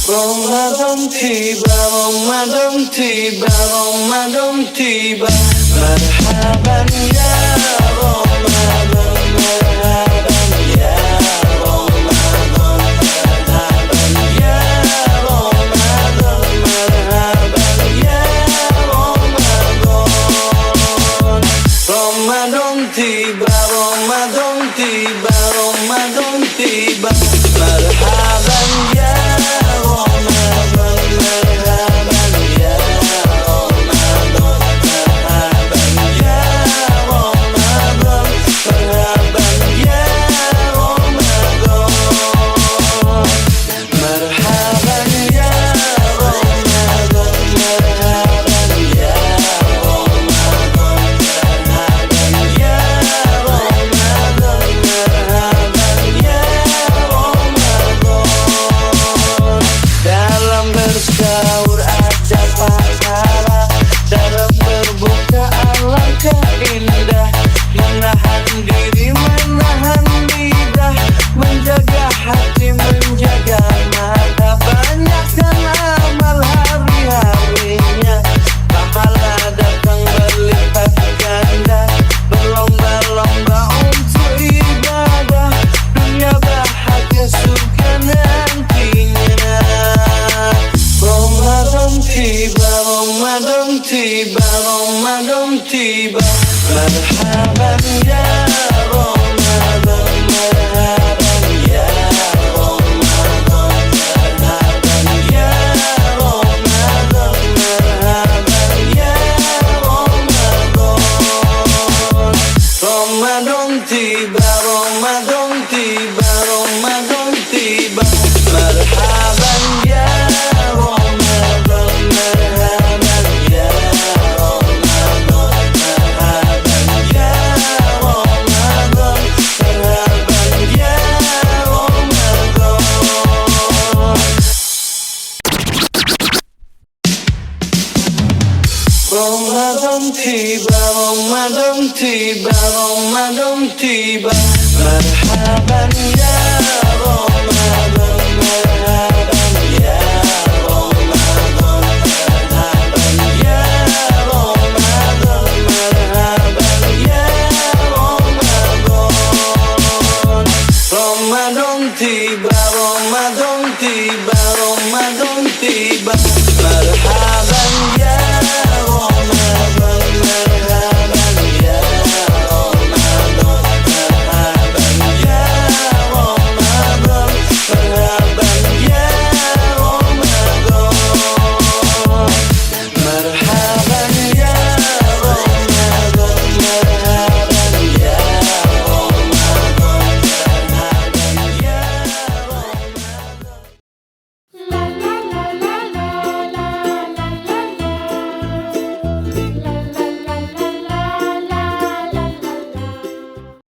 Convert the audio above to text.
Ramadan tiba, Ramadan tiba, Ramadan tiba. Marhaban ya Ramadan, marhaban ya Ramadan, marhaban ya Ramadan, marhaban ya Ramadan. Ramadan tiba, Ramadan tiba, Ramadan tiba. Marhaban ya indah, menahan diri, menahan lidah, menjaga hati, menjaga mata. Banyakkan amal hari-harinya, pahala datang berlipat ganda. Berlomba-lomba untuk ibadah, dunia bahagia surga nantinya. Ramadan tiba, Ramadan tiba, Ramadan tiba. Marhaban ya Ramadan, marhaban ya Ramadan, marhaban ya Ramadan, marhaban ya Ramadan. Ramadan tiba, Ramadan tiba, Ramadan tiba. Marhaban ya Ramadan, marhaban ya Ramadan tiba, Ramadan tiba, Ramadan tiba. Marhaban ya Ramadan, marhaban ya Ramadan, marhaban ya Ramadan, marhaban ya Ramadan. Ramadan tiba, Ramadan tiba, Ramadan tiba. Marhaban